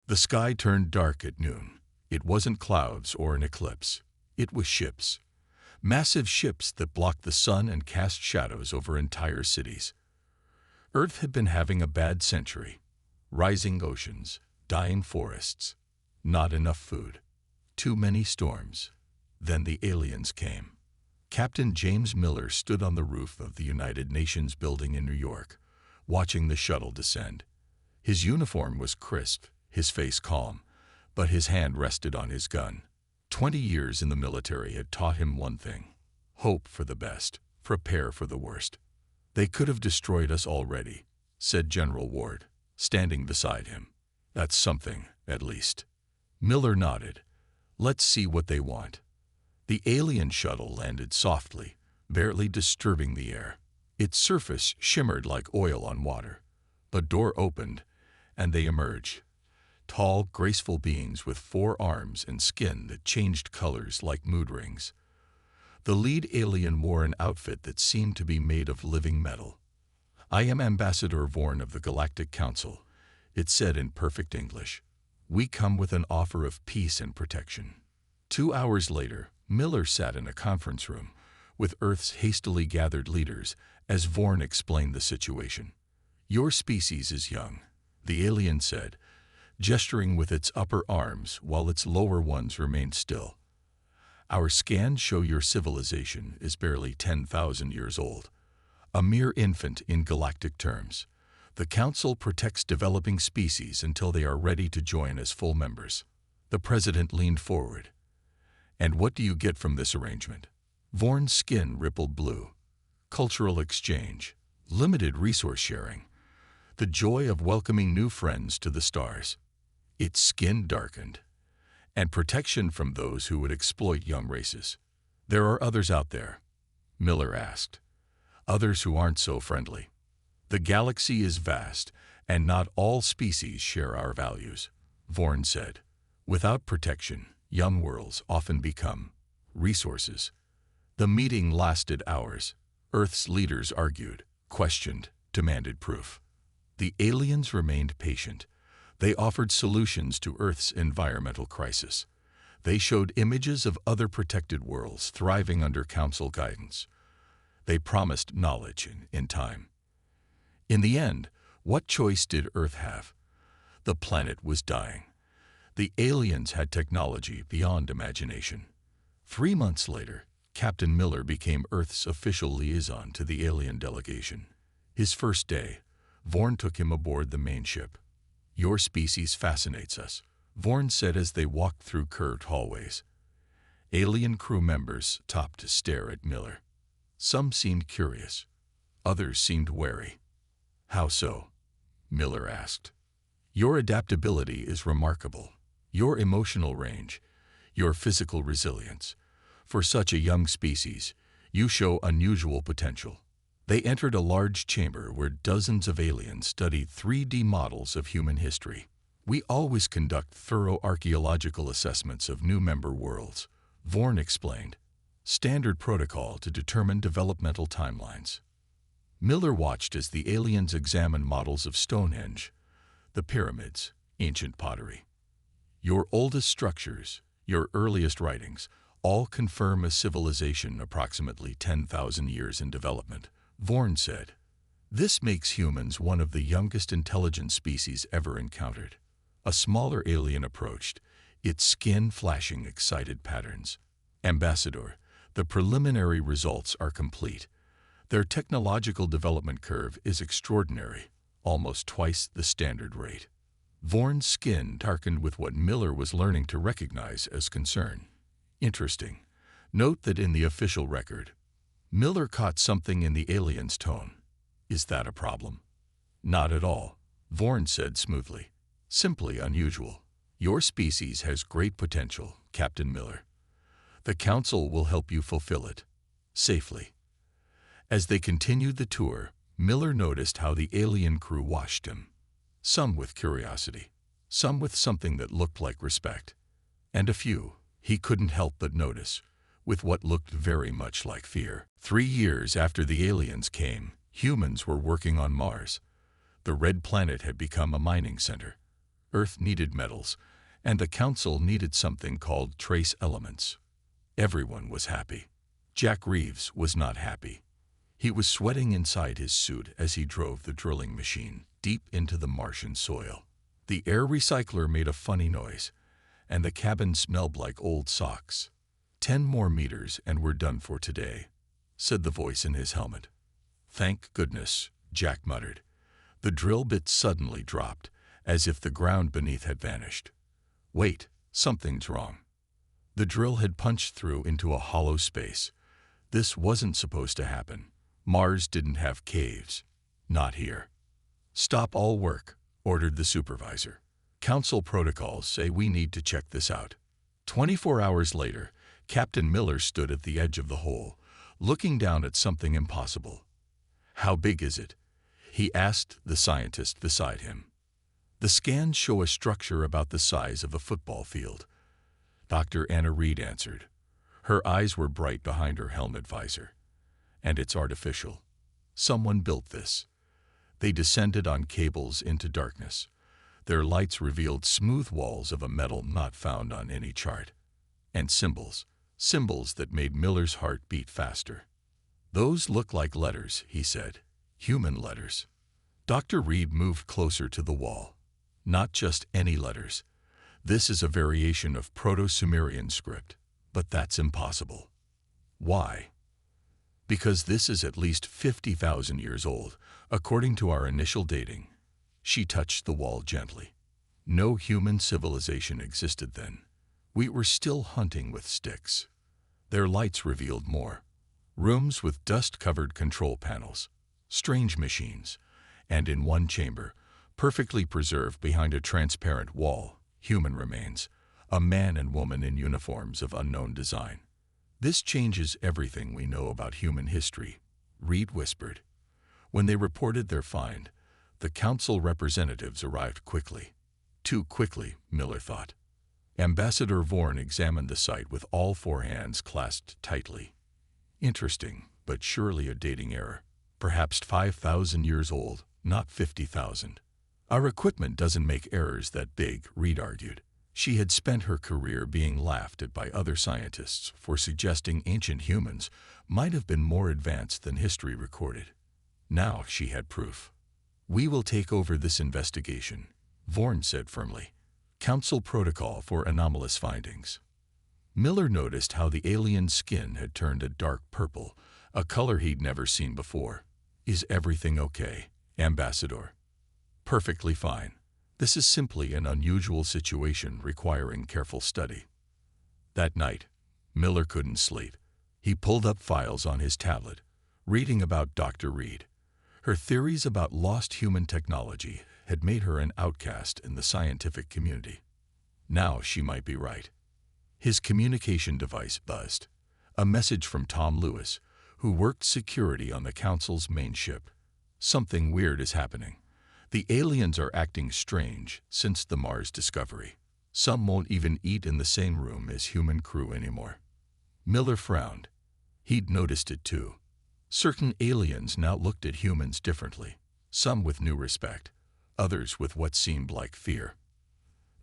The sky turned dark at noon. It wasn't clouds or an eclipse. It was ships. Massive ships that blocked the sun and cast shadows over entire cities. Earth had been having a bad century. Rising oceans, dying forests, not enough food, too many storms. Then the aliens came. Captain James Miller stood on the roof of the United Nations building in New York, watching the shuttle descend. His uniform was crisp, his face calm, but his hand rested on his gun. 20 years in the military had taught him one thing: hope for the best, prepare for the worst. "They could have destroyed us already," said General Ward, standing beside him. "That's something, at least." Miller nodded. "Let's see what they want." The alien shuttle landed softly, barely disturbing the air. Its surface shimmered like oil on water. A door opened, and they emerged. Tall, graceful beings with 4 arms and skin that changed colors like mood rings. The lead alien wore an outfit that seemed to be made of living metal. "I am Ambassador Vorn of the Galactic Council," it said in perfect English. "We come with an offer of peace and protection." 2 hours later, Miller sat in a conference room with Earth's hastily gathered leaders as Vorn explained the situation. "Your species is young," the alien said, gesturing with its upper arms while its lower ones remained still. "Our scans show your civilization is barely 10,000 years old, a mere infant in galactic terms. The Council protects developing species until they are ready to join as full members." The president leaned forward. "And what do you get from this arrangement?" Vorn's skin rippled blue. "Cultural exchange, limited resource sharing, the joy of welcoming new friends to the stars." Its skin darkened. "And protection from those who would exploit young races." "There are others out there?" Miller asked. "Others who aren't so friendly. The galaxy is vast, and not all species share our values," Vorn said. "Without protection, young worlds often become resources." The meeting lasted hours. Earth's leaders argued, questioned, demanded proof. The aliens remained patient. They offered solutions to Earth's environmental crisis. They showed images of other protected worlds thriving under Council guidance. They promised knowledge in time. In the end, what choice did Earth have? The planet was dying. The aliens had technology beyond imagination. 3 months later, Captain Miller became Earth's official liaison to the alien delegation. His first day, Vorn took him aboard the main ship. "Your species fascinates us," Vorn said as they walked through curved hallways. Alien crew members stopped to stare at Miller. Some seemed curious. Others seemed wary. "How so?" Miller asked. "Your adaptability is remarkable. Your emotional range, your physical resilience. For such a young species, you show unusual potential." They entered a large chamber where dozens of aliens studied 3D models of human history. "We always conduct thorough archaeological assessments of new member worlds," Vorn explained. "Standard protocol to determine developmental timelines." Miller watched as the aliens examined models of Stonehenge, the pyramids, ancient pottery. "Your oldest structures, your earliest writings, all confirm a civilization approximately 10,000 years in development," Vorn said. "This makes humans one of the youngest intelligent species ever encountered." A smaller alien approached, its skin flashing excited patterns. "Ambassador, the preliminary results are complete. Their technological development curve is extraordinary, almost twice the standard rate." Vorn's skin darkened with what Miller was learning to recognize as concern. "Interesting. Note that in the official record." Miller caught something in the alien's tone. "Is that a problem?" "Not at all," Vorn said smoothly. "Simply unusual. Your species has great potential, Captain Miller. The Council will help you fulfill it. Safely." As they continued the tour, Miller noticed how the alien crew watched him. Some with curiosity, some with something that looked like respect, and a few, he couldn't help but notice, with what looked very much like fear. 3 years after the aliens came, humans were working on Mars. The red planet had become a mining center. Earth needed metals, and the Council needed something called trace elements. Everyone was happy. Jack Reeves was not happy. He was sweating inside his suit as he drove the drilling machine deep into the Martian soil. The air recycler made a funny noise, and the cabin smelled like old socks. 10 more meters and we're done for today, said the voice in his helmet. Thank goodness, Jack muttered. The drill bit suddenly dropped, as if the ground beneath had vanished. Wait, something's wrong. The drill had punched through into a hollow space. This wasn't supposed to happen. Mars didn't have caves. Not here. Stop all work, ordered the supervisor. Council protocols say we need to check this out. 24 hours later, Captain Miller stood at the edge of the hole, looking down at something impossible. How big is it? He asked the scientist beside him. The scans show a structure about the size of a football field. Dr. Anna Reed answered. Her eyes were bright behind her helmet visor. And it's artificial. Someone built this. They descended on cables into darkness. Their lights revealed smooth walls of a metal not found on any chart. And symbols that made Miller's heart beat faster. Those look like letters, he said. Human letters. Dr. Reed moved closer to the wall. Not just any letters. This is a variation of Proto-Sumerian script, but that's impossible. Why? Because this is at least 50,000 years old, according to our initial dating. She touched the wall gently. No human civilization existed then. We were still hunting with sticks. Their lights revealed more. Rooms with dust-covered control panels, strange machines, and in one chamber, perfectly preserved behind a transparent wall, human remains, a man and woman in uniforms of unknown design. This changes everything we know about human history, Reed whispered. When they reported their find, the council representatives arrived quickly. Too quickly, Miller thought. Ambassador Vorn examined the site with all 4 hands clasped tightly. Interesting, but surely a dating error. Perhaps 5,000 years old, not 50,000. Our equipment doesn't make errors that big, Reed argued. She had spent her career being laughed at by other scientists for suggesting ancient humans might have been more advanced than history recorded. Now she had proof. We will take over this investigation, Vorn said firmly. Council protocol for anomalous findings. Miller noticed how the alien's skin had turned a dark purple, a color he'd never seen before. Is everything okay, Ambassador? Perfectly fine. This is simply an unusual situation requiring careful study. That night, Miller couldn't sleep. He pulled up files on his tablet, reading about Dr. Reed. Her theories about lost human technology had made her an outcast in the scientific community. Now she might be right. His communication device buzzed. A message from Tom Lewis, who worked security on the Council's main ship. Something weird is happening. The aliens are acting strange since the Mars discovery. Some won't even eat in the same room as human crew anymore. Miller frowned. He'd noticed it too. Certain aliens now looked at humans differently, some with new respect, others with what seemed like fear.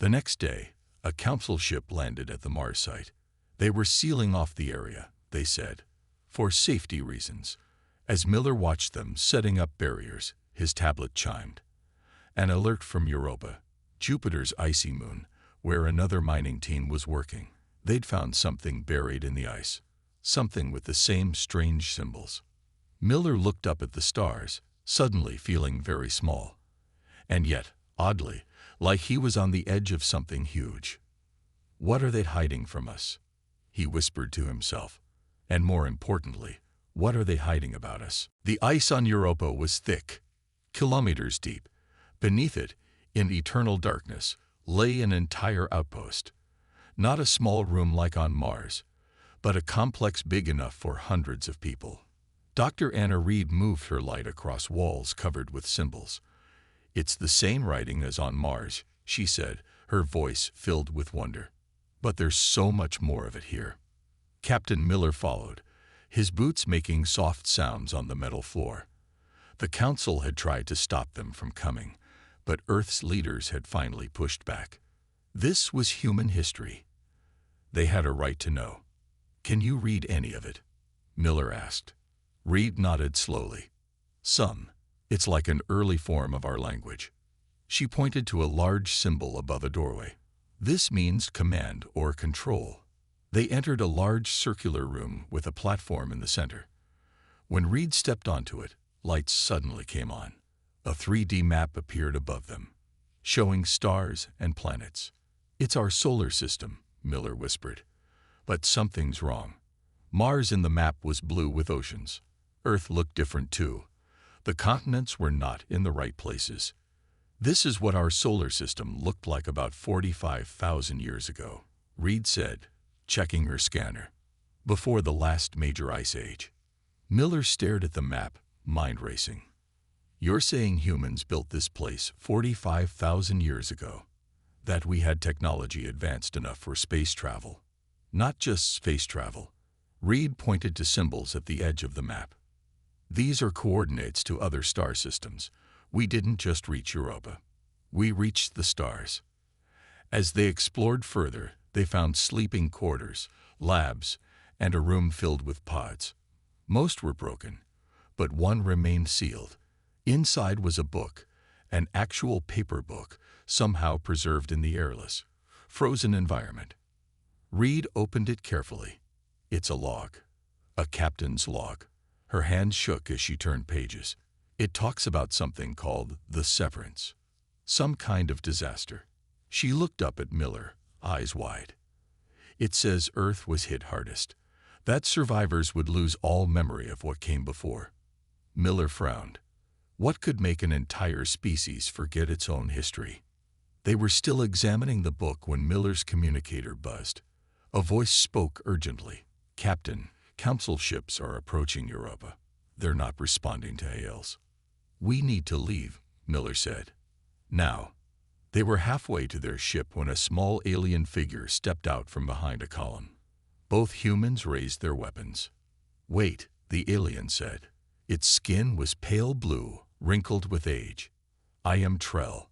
The next day, a council ship landed at the Mars site. They were sealing off the area, they said, for safety reasons. As Miller watched them setting up barriers, his tablet chimed. An alert from Europa, Jupiter's icy moon, where another mining team was working. They'd found something buried in the ice, something with the same strange symbols. Miller looked up at the stars, suddenly feeling very small. And yet, oddly, like he was on the edge of something huge. What are they hiding from us? He whispered to himself. And more importantly, what are they hiding about us? The ice on Europa was thick, kilometers deep. Beneath it, in eternal darkness, lay an entire outpost. Not a small room like on Mars, but a complex big enough for hundreds of people. Dr. Anna Reed moved her light across walls covered with symbols. It's the same writing as on Mars, she said, her voice filled with wonder. But there's so much more of it here. Captain Miller followed, his boots making soft sounds on the metal floor. The council had tried to stop them from coming, But Earth's leaders had finally pushed back. This was human history. They had a right to know. "Can you read any of it?" Miller asked. Reed nodded slowly. "Some. It's like an early form of our language." She pointed to a large symbol above a doorway. "This means command or control." They entered a large circular room with a platform in the center. When Reed stepped onto it, lights suddenly came on. A 3D map appeared above them, showing stars and planets. "It's our solar system," Miller whispered. "But something's wrong." Mars in the map was blue with oceans. Earth looked different too. The continents were not in the right places. "This is what our solar system looked like about 45,000 years ago," Reed said, checking her scanner. "Before the last major ice age." Miller stared at the map, mind racing. "You're saying humans built this place 45,000 years ago? That we had technology advanced enough for space travel?" "Not just space travel." Reed pointed to symbols at the edge of the map. "These are coordinates to other star systems. We didn't just reach Europa. We reached the stars." As they explored further, they found sleeping quarters, labs, and a room filled with pods. Most were broken, but one remained sealed. Inside was a book, an actual paper book, somehow preserved in the airless, frozen environment. Reed opened it carefully. "It's a log. A captain's log." Her hand shook as she turned pages. "It talks about something called the Severance. Some kind of disaster." She looked up at Miller, eyes wide. "It says Earth was hit hardest, that survivors would lose all memory of what came before." Miller frowned. What could make an entire species forget its own history? They were still examining the book when Miller's communicator buzzed. A voice spoke urgently. "Captain, Council ships are approaching Europa. They're not responding to hails." "We need to leave," Miller said. "Now." They were halfway to their ship when a small alien figure stepped out from behind a column. Both humans raised their weapons. "Wait," the alien said. Its skin was pale blue, wrinkled with age. "I am Trell.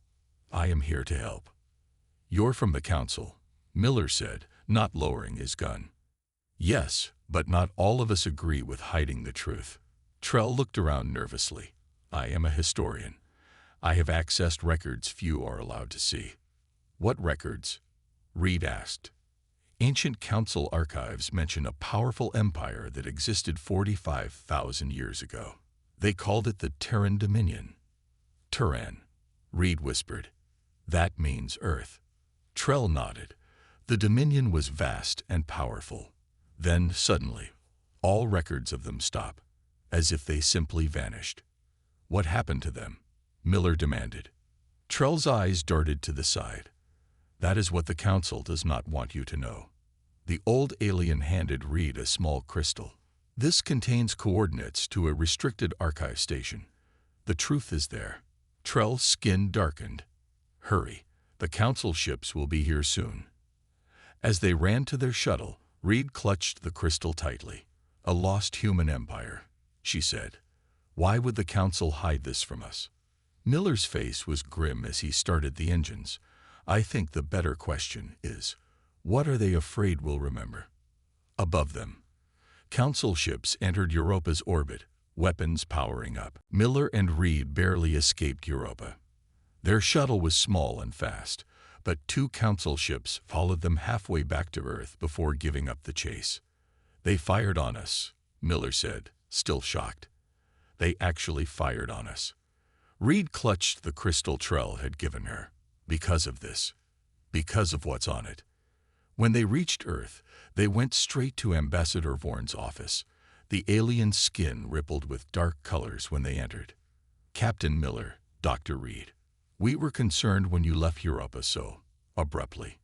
I am here to help." "You're from the Council," Miller said, not lowering his gun. "Yes, but not all of us agree with hiding the truth." Trell looked around nervously. "I am a historian. I have accessed records few are allowed to see." "What records?" Reed asked. "Ancient Council archives mention a powerful empire that existed 45,000 years ago. They called it the Terran Dominion." "Terran," Reed whispered. "That means Earth." Trell nodded. "The Dominion was vast and powerful. Then, suddenly, all records of them stop, as if they simply vanished." "What happened to them?" Miller demanded. Trell's eyes darted to the side. "That is what the Council does not want you to know." The old alien handed Reed a small crystal. "This contains coordinates to a restricted archive station. The truth is there." Trell's skin darkened. "Hurry. The Council ships will be here soon." As they ran to their shuttle, Reed clutched the crystal tightly. "A lost human empire," she said. "Why would the Council hide this from us?" Miller's face was grim as he started the engines. "I think the better question is, what are they afraid we'll remember?" Above them, Council ships entered Europa's orbit, weapons powering up. Miller and Reed barely escaped Europa. Their shuttle was small and fast, but 2 Council ships followed them halfway back to Earth before giving up the chase. "They fired on us," Miller said, still shocked. "They actually fired on us." Reed clutched the crystal Trell had given her. "Because of this. Because of what's on it." When they reached Earth, they went straight to Ambassador Vorn's office. The alien's skin rippled with dark colors when they entered. "Captain Miller, Dr. Reed. We were concerned when you left Europa so abruptly."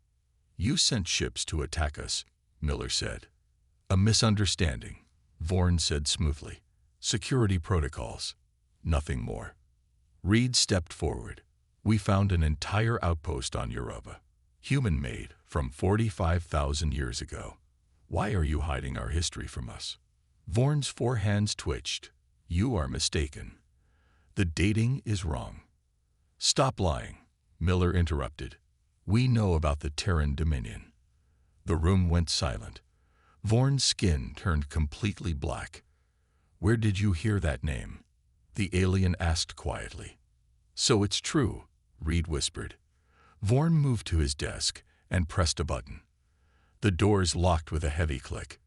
"You sent ships to attack us," Miller said. "A misunderstanding," Vorn said smoothly. "Security protocols. Nothing more." Reed stepped forward. "We found an entire outpost on Europa, human-made, from 45,000 years ago. Why are you hiding our history from us?" Vorn's 4 hands twitched. "You are mistaken. The dating is wrong. "Stop lying," Miller interrupted. "We know about the Terran Dominion." The room went silent. Vorn's skin turned completely black. "Where did you hear that name?" the alien asked quietly. "So it's true," Reed whispered. Vorn moved to his desk and pressed a button. The doors locked with a heavy click.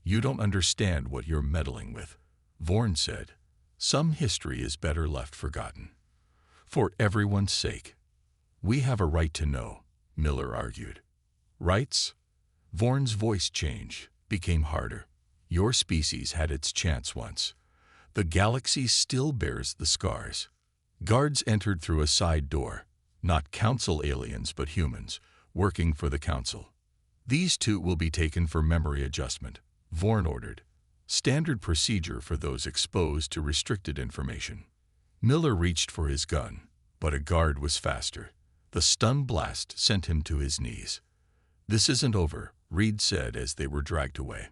"You don't understand what you're meddling with," Vorn said. "Some history is better left forgotten. For everyone's sake." "We have a right to know," Miller argued. "Rights?" Vorn's voice changed, became harder. "Your species had its chance once. The galaxy still bears the scars." Guards entered through a side door, not Council aliens but humans, working for the Council. "These two will be taken for memory adjustment," Vorn ordered. "Standard procedure for those exposed to restricted information." Miller reached for his gun, but a guard was faster. The stun blast sent him to his knees. "This isn't over," Reed said as they were dragged away.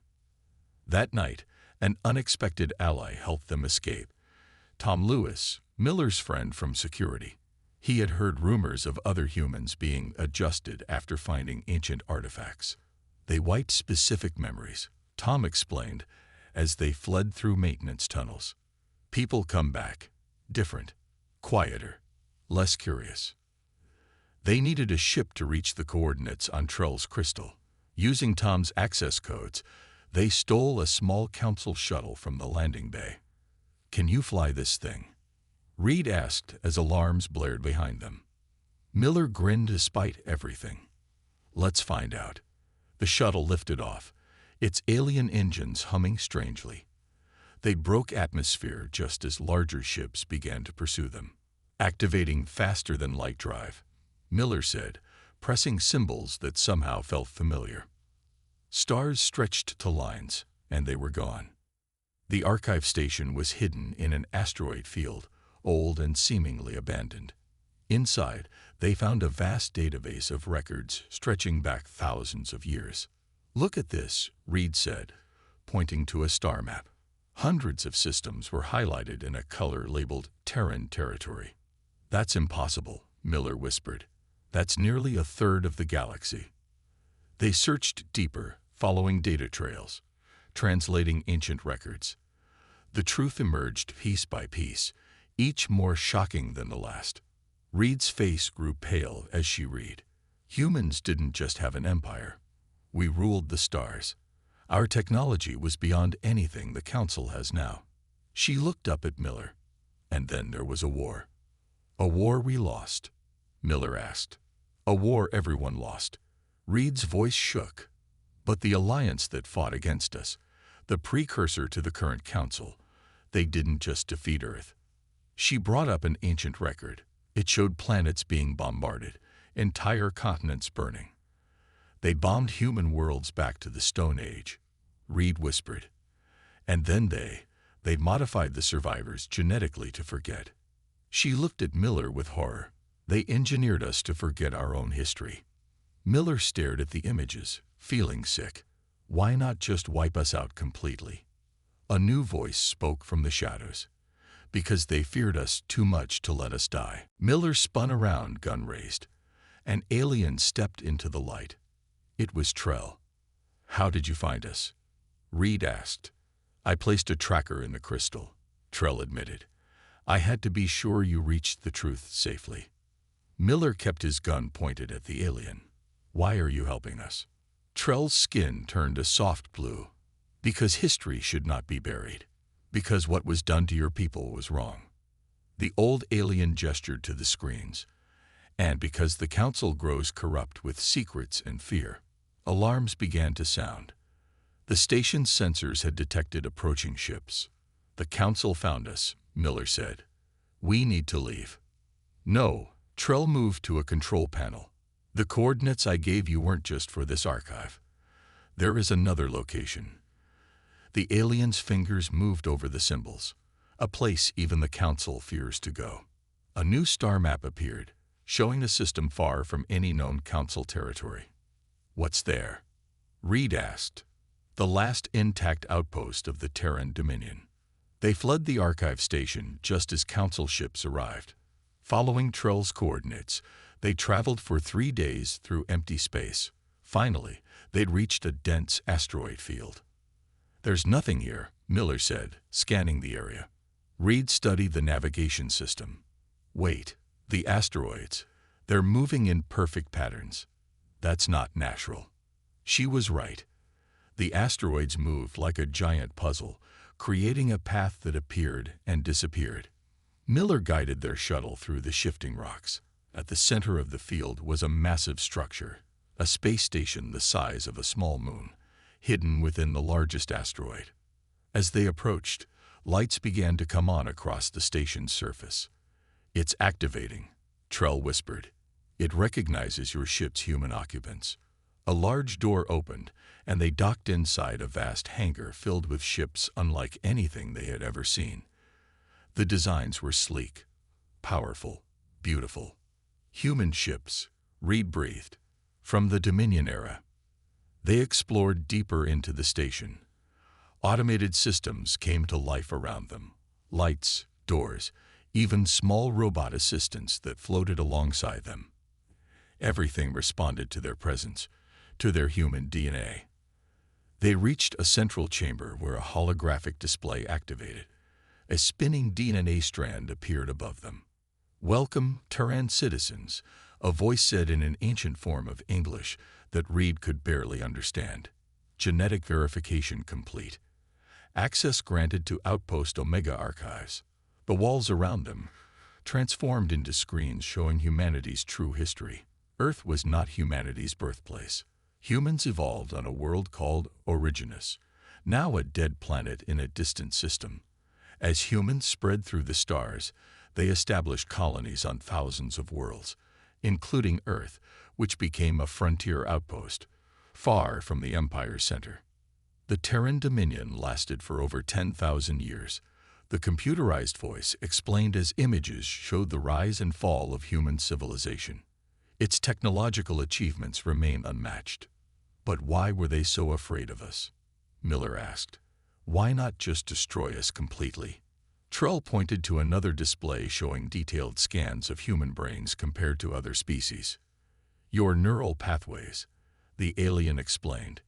That night, an unexpected ally helped them escape. Tom Lewis, Miller's friend from security. He had heard rumors of other humans being adjusted after finding ancient artifacts. They wiped specific memories, Tom explained, as they fled through maintenance tunnels. People come back, different, quieter, less curious. They needed a ship to reach the coordinates on Trell's crystal. Using Tom's access codes, they stole a small Council shuttle from the landing bay. "Can you fly this thing?" Reed asked as alarms blared behind them. Miller grinned despite everything. "Let's find out." The shuttle lifted off, its alien engines humming strangely. They broke atmosphere just as larger ships began to pursue them, activating faster than light drive, Miller said, pressing symbols that somehow felt familiar. Stars stretched to lines, and they were gone. The archive station was hidden in an asteroid field, old and seemingly abandoned. Inside, they found a vast database of records stretching back thousands of years. "Look at this," Reed said, pointing to a star map. Hundreds of systems were highlighted in a color labeled Terran territory. "That's impossible," Miller whispered. "That's nearly a third of the galaxy." They searched deeper, following data trails, translating ancient records. The truth emerged piece by piece, each more shocking than the last. Reed's face grew pale as she read. "Humans didn't just have an empire. We ruled the stars. Our technology was beyond anything the Council has now." She looked up at Miller. "And then there was a war." "A war we lost?" Miller asked. "A war everyone lost." Reed's voice shook. "But the alliance that fought against us, the precursor to the current Council, they didn't just defeat Earth." She brought up an ancient record. It showed planets being bombarded, entire continents burning. "They bombed human worlds back to the Stone Age," Reed whispered. "And then they modified the survivors genetically to forget." She looked at Miller with horror. "They engineered us to forget our own history." Miller stared at the images, feeling sick. "Why not just wipe us out completely?" A new voice spoke from the shadows. "Because they feared us too much to let us die." Miller spun around, gun raised. An alien stepped into the light. It was Trell. "How did you find us?" Reed asked. "I placed a tracker in the crystal," Trell admitted. "I had to be sure you reached the truth safely." Miller kept his gun pointed at the alien. "Why are you helping us?" Trell's skin turned a soft blue. "Because history should not be buried. Because what was done to your people was wrong." The old alien gestured to the screens. "And because the Council grows corrupt with secrets and fear." Alarms began to sound. The station's sensors had detected approaching ships. "The Council found us," Miller said. "We need to leave." "No," Trell moved to a control panel. "The coordinates I gave you weren't just for this archive. There is another location." The alien's fingers moved over the symbols, a place even the Council fears to go. A new star map appeared, showing a system far from any known Council territory. "What's there?" Reed asked. "The last intact outpost of the Terran Dominion." They fled the archive station just as Council ships arrived. Following Trell's coordinates, they traveled for 3 days through empty space. Finally, they'd reached a dense asteroid field. "There's nothing here," Miller said, scanning the area. Reed studied the navigation system. "Wait, the asteroids. They're moving in perfect patterns. That's not natural." She was right. The asteroids moved like a giant puzzle, creating a path that appeared and disappeared. Miller guided their shuttle through the shifting rocks. At the center of the field was a massive structure, a space station the size of a small moon, hidden within the largest asteroid. As they approached, lights began to come on across the station's surface. "It's activating," Trell whispered. "It recognizes your ship's human occupants." A large door opened, and they docked inside a vast hangar filled with ships unlike anything they had ever seen. The designs were sleek, powerful, beautiful. "Human ships," Reed breathed, "from the Dominion era." They explored deeper into the station. Automated systems came to life around them. Lights, doors, even small robot assistants that floated alongside them. Everything responded to their presence, to their human DNA. They reached a central chamber where a holographic display activated. A spinning DNA strand appeared above them. "Welcome, Terran citizens," a voice said in an ancient form of English that Reed could barely understand. "Genetic verification complete. Access granted to Outpost Omega archives." The walls around them transformed into screens showing humanity's true history. Earth was not humanity's birthplace. Humans evolved on a world called Originus, now a dead planet in a distant system. As humans spread through the stars, they established colonies on thousands of worlds, including Earth, which became a frontier outpost, far from the Empire's center. The Terran Dominion lasted for over 10,000 years. The computerized voice explained as images showed the rise and fall of human civilization. Its technological achievements remain unmatched. "But why were they so afraid of us?" Miller asked. "Why not just destroy us completely?" Trell pointed to another display showing detailed scans of human brains compared to other species. "Your neural pathways," the alien explained.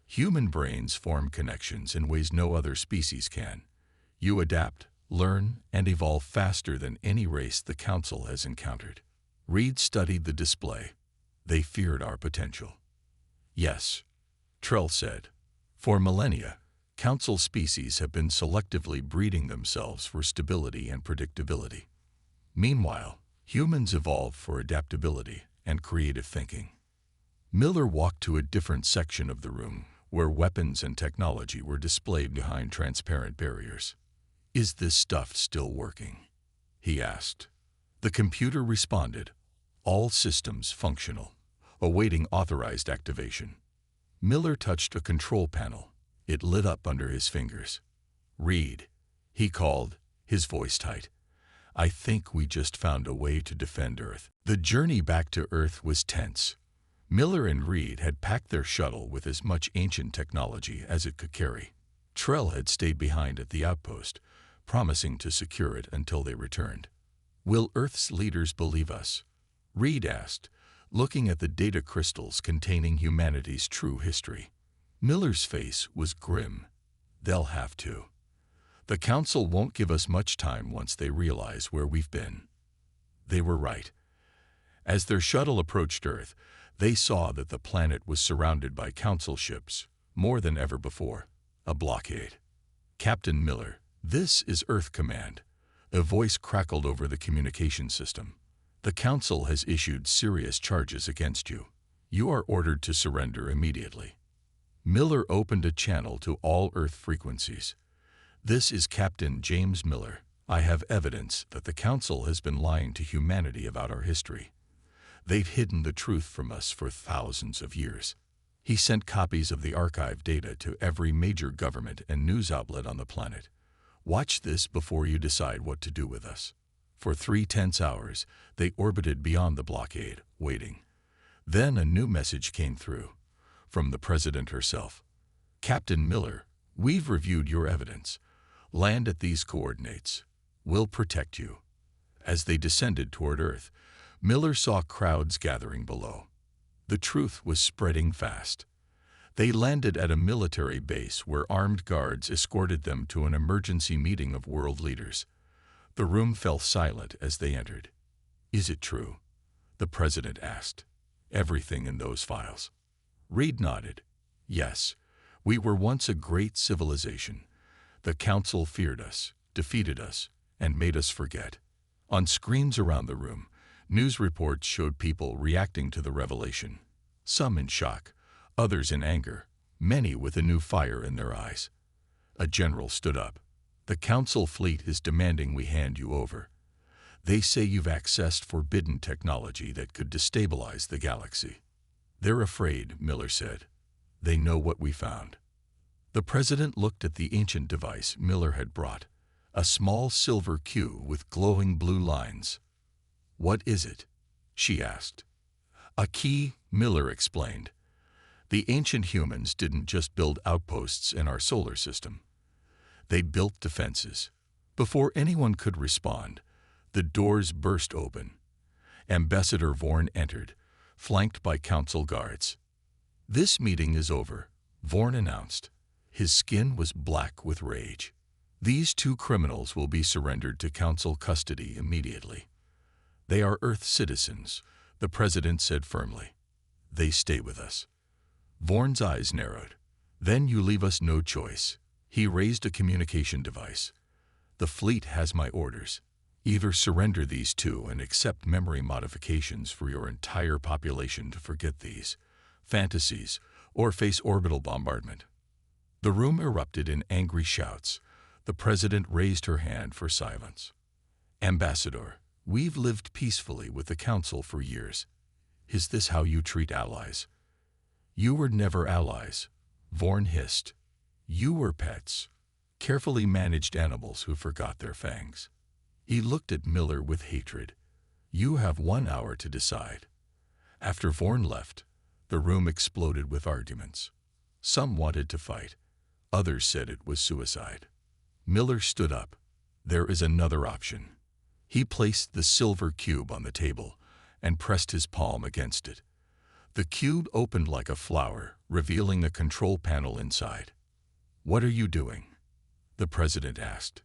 "Human brains form connections in ways no other species can. You adapt, learn, and evolve faster than any race the Council has encountered." Reed studied the display. "They feared our potential." "Yes," Trell said. "For millennia, Council species have been selectively breeding themselves for stability and predictability. Meanwhile, humans evolved for adaptability and creative thinking." Miller walked to a different section of the room, where weapons and technology were displayed behind transparent barriers. "Is this stuff still working?" he asked. The computer responded, "All systems functional, awaiting authorized activation." Miller touched a control panel. It lit up under his fingers. "Reed," he called, his voice tight. "I think we just found a way to defend Earth." The journey back to Earth was tense. Miller and Reed had packed their shuttle with as much ancient technology as it could carry. Trell had stayed behind at the outpost, promising to secure it until they returned. "Will Earth's leaders believe us?" Reed asked, looking at the data crystals containing humanity's true history. Miller's face was grim. "They'll have to. The Council won't give us much time once they realize where we've been." They were right. As their shuttle approached Earth, they saw that the planet was surrounded by Council ships, more than ever before. A blockade. "Captain Miller, this is Earth Command." A voice crackled over the communication system. "The Council has issued serious charges against you. You are ordered to surrender immediately." Miller opened a channel to all Earth frequencies. "This is Captain James Miller. I have evidence that the Council has been lying to humanity about our history. They've hidden the truth from us for thousands of years." He sent copies of the archive data to every major government and news outlet on the planet. "Watch this before you decide what to do with us." For 3 tense hours, they orbited beyond the blockade, waiting. Then a new message came through, from the President herself. "Captain Miller, we've reviewed your evidence. Land at these coordinates. We'll protect you." As they descended toward Earth, Miller saw crowds gathering below. The truth was spreading fast. They landed at a military base where armed guards escorted them to an emergency meeting of world leaders. The room fell silent as they entered. "Is it true?" the president asked. "Everything in those files?" Reed nodded. "Yes, we were once a great civilization. The council feared us, defeated us, and made us forget." On screens around the room, news reports showed people reacting to the revelation. Some in shock, others in anger, many with a new fire in their eyes. A general stood up. "The council fleet is demanding we hand you over. They say you've accessed forbidden technology that could destabilize the galaxy." "They're afraid," Miller said. "They know what we found." The president looked at the ancient device Miller had brought, a small silver cube with glowing blue lines. "What is it?" she asked. "A key," Miller explained. "The ancient humans didn't just build outposts in our solar system. They built defenses. Before anyone could respond, the doors burst open. Ambassador Vorn entered, flanked by council guards. "This meeting is over," Vorn announced. His skin was black with rage. "These two criminals will be surrendered to council custody immediately." "They are Earth citizens," the president said firmly. "They stay with us." Vorn's eyes narrowed. "Then you leave us no choice." He raised a communication device. "The fleet has my orders. Either surrender these two and accept memory modifications for your entire population to forget these fantasies, or face orbital bombardment." The room erupted in angry shouts. The president raised her hand for silence. "Ambassador, we've lived peacefully with the council for years. Is this how you treat allies?" "You were never allies," Vorn hissed. "You were pets, carefully managed animals who forgot their fangs." He looked at Miller with hatred. "You have 1 hour to decide." After Vorn left, the room exploded with arguments. Some wanted to fight. Others said it was suicide. Miller stood up. "There is another option." He placed the silver cube on the table and pressed his palm against it. The cube opened like a flower, revealing a control panel inside. "What are you doing?" the president asked.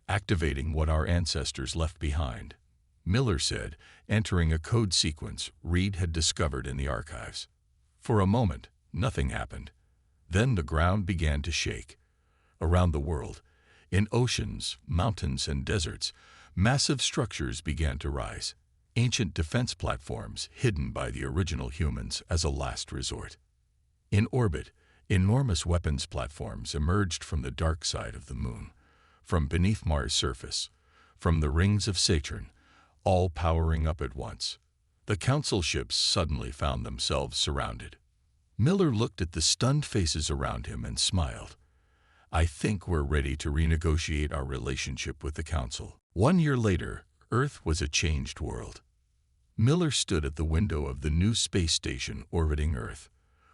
"Activating what our ancestors left behind," Miller said, entering a code sequence Reed had discovered in the archives. For a moment, nothing happened. Then the ground began to shake. Around the world, in oceans, mountains, and deserts, massive structures began to rise, ancient defense platforms hidden by the original humans as a last resort. In orbit, enormous weapons platforms emerged from the dark side of the moon, from beneath Mars' surface, from the rings of Saturn, all powering up at once. The council ships suddenly found themselves surrounded. Miller looked at the stunned faces around him and smiled. "I think we're ready to renegotiate our relationship with the council." 1 year later, Earth was a changed world. Miller stood at the window of the new space station orbiting Earth.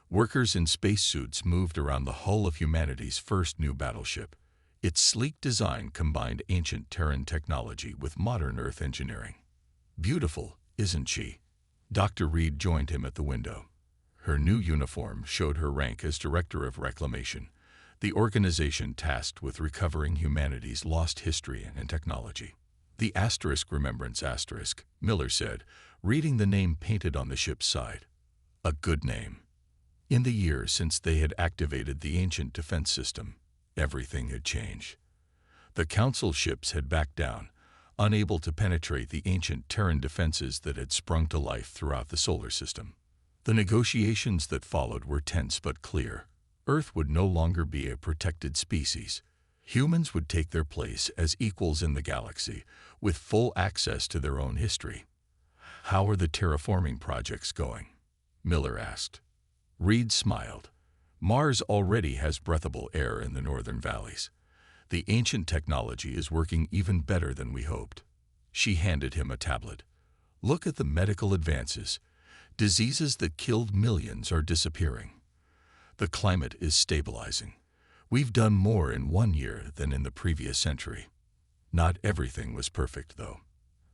Workers in spacesuits moved around the hull of humanity's first new battleship. Its sleek design combined ancient Terran technology with modern Earth engineering. "Beautiful, isn't she?" Dr. Reed joined him at the window. Her new uniform showed her rank as Director of Reclamation, the organization tasked with recovering humanity's lost history and technology. "The asterisk remembrance asterisk," Miller said, reading the name painted on the ship's side. "A good name." In the years since they had activated the ancient defense system, everything had changed. The council ships had backed down, unable to penetrate the ancient Terran defenses that had sprung to life throughout the solar system. The negotiations that followed were tense but clear. Earth would no longer be a protected species. Humans would take their place as equals in the galaxy, with full access to their own history. "How are the terraforming projects going?" Miller asked. Reed smiled. "Mars already has breathable air in the northern valleys. The ancient technology is working even better than we hoped." She handed him a tablet. "Look at the medical advances. Diseases that killed millions are disappearing. The climate is stabilizing. We've done more in 1 year than in the previous century." Not everything was perfect, though.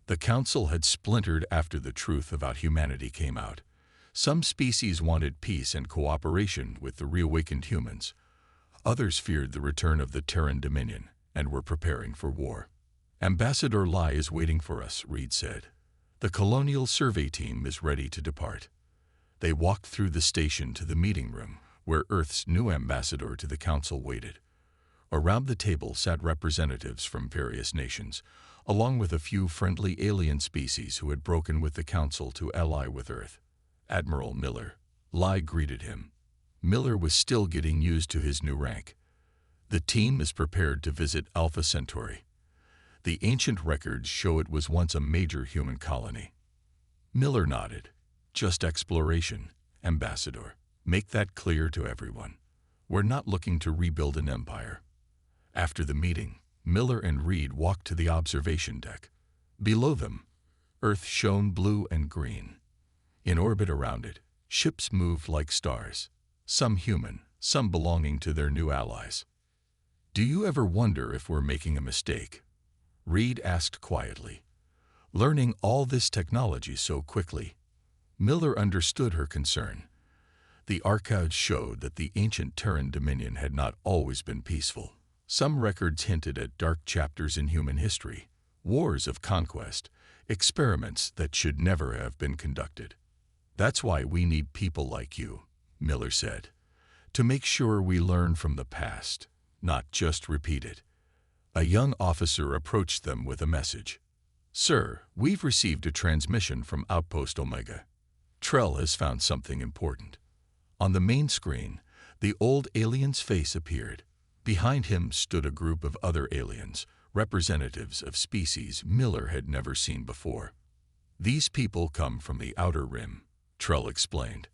The council had splintered after the truth about humanity came out. Some species wanted peace and cooperation with the reawakened humans. Others feared the return of the Terran Dominion and were preparing for war. "Ambassador Lai is waiting for us," Reed said. "The colonial survey team is ready to depart." They walked through the station to the meeting room, where Earth's new ambassador to the council waited. Around the table sat representatives from various nations, along with a few friendly alien species who had broken with the council to ally with Earth. "Admiral Miller." Lai greeted him. Miller was still getting used to his new rank. "The team is prepared to visit Alpha Centauri. The ancient records show it was once a major human colony." Miller nodded. "Just exploration, Ambassador. Make that clear to everyone. We're not looking to rebuild an empire." After the meeting, Miller and Reed walked to the observation deck. Below them, Earth shone blue and green. In orbit around it, ships moved like stars, some human, some belonging to their new allies. "Do you ever wonder if we're making a mistake?" Reed asked quietly. "Learning all this technology so quickly." Miller understood her concern. The archives showed that the ancient Terran Dominion had not always been peaceful. Some records hinted at dark chapters in human history, wars of conquest, experiments that should never have been conducted. "That's why we need people like you," Miller said, "to make sure we learn from the past, not just repeat it." A young officer approached them with a message. "Sir, we've received a transmission from Outpost Omega. Trell has found something important." On the main screen, the old alien's face appeared. Behind him stood a group of other aliens, representatives of species Miller had never seen before. "These people come from the Outer Rim," Trell explained.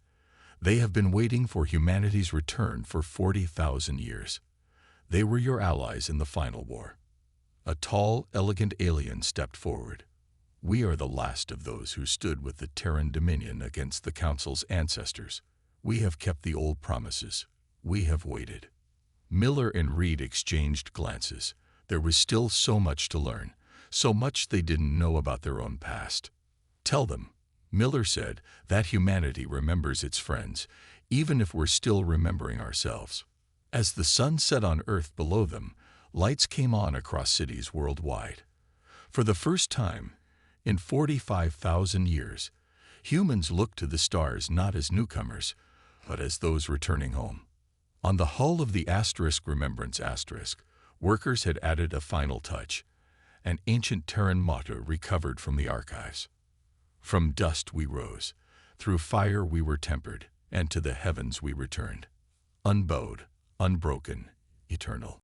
"They have been waiting for humanity's return for 40,000 years. They were your allies in the final war." A tall, elegant alien stepped forward. "We are the last of those who stood with the Terran Dominion against the Council's ancestors. We have kept the old promises. We have waited." Miller and Reed exchanged glances. There was still so much to learn, so much they didn't know about their own past. "Tell them," Miller said, "that humanity remembers its friends, even if we're still remembering ourselves." As the sun set on Earth below them, lights came on across cities worldwide. For the first time, in 45,000 years, humans looked to the stars not as newcomers, but as those returning home. On the hull of the Remembrance Asterisk, workers had added a final touch, an ancient Terran motto recovered from the archives. "From dust we rose, through fire we were tempered, and to the heavens we returned. Unbowed, unbroken, eternal."